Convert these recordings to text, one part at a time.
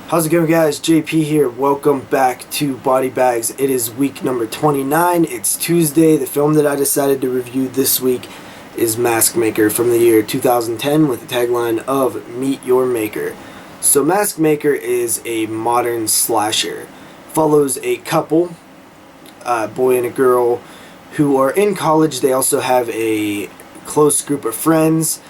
How's it going, guys? JP here. Welcome back to Body Bags. It is week number 29. It's Tuesday. The film that I decided to review this week is Mask Maker from the year 2010 with the tagline of Meet Your Maker. So Mask Maker is a modern slasher. Follows a couple, a boy and a girl, who are in college. They also have a close group of friends.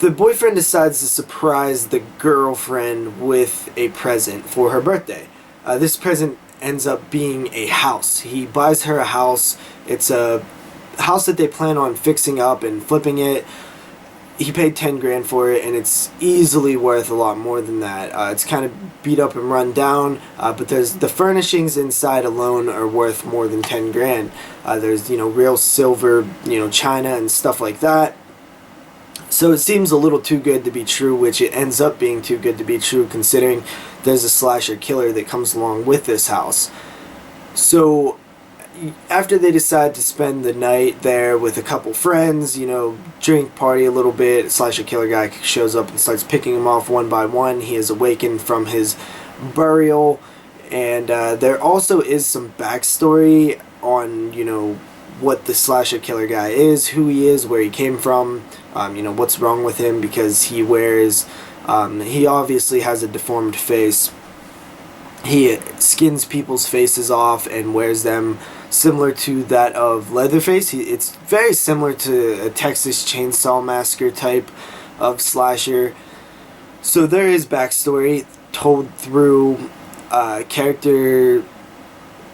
The boyfriend decides to surprise the girlfriend with a present for her birthday. This present ends up being a house. He buys her a house. It's a house that they plan on fixing up and flipping it. He paid 10 grand for it, and it's easily worth a lot more than that. It's kind of beat up and run down, but the furnishings inside alone are worth more than 10 grand. There's, real silver, china and stuff like that. So it seems a little too good to be true, which it ends up being too good to be true considering there's a slasher killer that comes along with this house. So after they decide to spend the night there with a couple friends, drink, party a little bit, slasher killer guy shows up and starts picking them off one by one. He is awakened from his burial, and there also is some backstory on, what the slasher killer guy is, who he is, where he came from, what's wrong with him, because he wears, he obviously has a deformed face. He skins people's faces off and wears them similar to that of Leatherface. It's very similar to a Texas Chainsaw Massacre type of slasher. So there is backstory told through character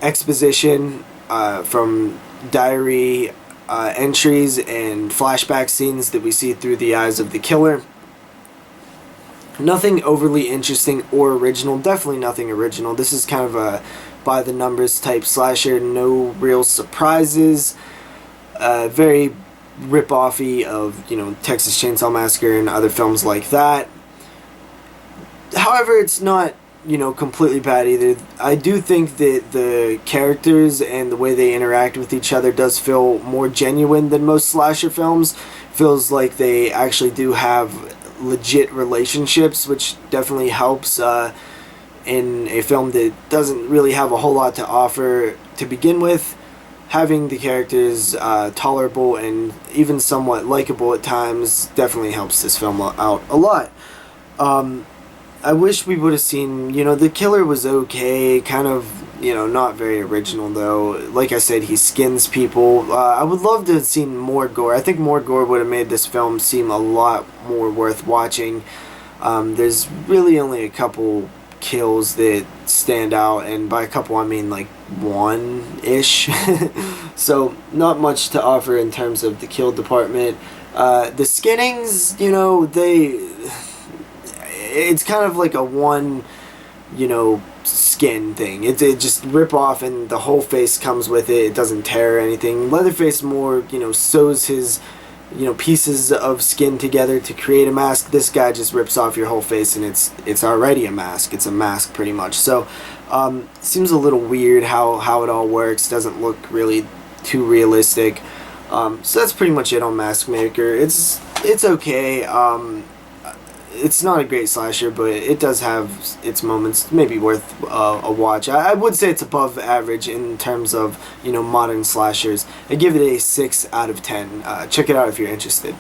exposition from diary entries and flashback scenes that we see through the eyes of the killer. Nothing overly interesting or original. Definitely nothing original. This is kind of a by the numbers type slasher. No real surprises. Very rip-offy of Texas Chainsaw Massacre and other films like that. However, it's not completely bad either. I do think that the characters and the way they interact with each other does feel more genuine than most slasher films. Feels like they actually do have legit relationships, which definitely helps in a film that doesn't really have a whole lot to offer to begin with. Having the characters tolerable and even somewhat likable at times definitely helps this film out a lot. I wish we would have seen, the killer was okay, kind of, not very original though. Like I said, he skins people. I would love to have seen more gore. I think more gore would have made this film seem a lot more worth watching. There's really only a couple kills that stand out, and by a couple I mean like one-ish. So not much to offer in terms of the kill department. The skinnings, it's kind of like a one, skin thing. It just rip off and the whole face comes with it. It doesn't tear or anything. Leatherface more, sews his, pieces of skin together to create a mask. This guy just rips off your whole face and it's already a mask. It's a mask pretty much. So, seems a little weird how it all works. Doesn't look really too realistic. So that's pretty much it on Mask Maker. It's okay. It's not a great slasher, but it does have its moments, maybe worth a watch. I would say it's above average in terms of, modern slashers. I give it a 6 out of 10. Check it out if you're interested.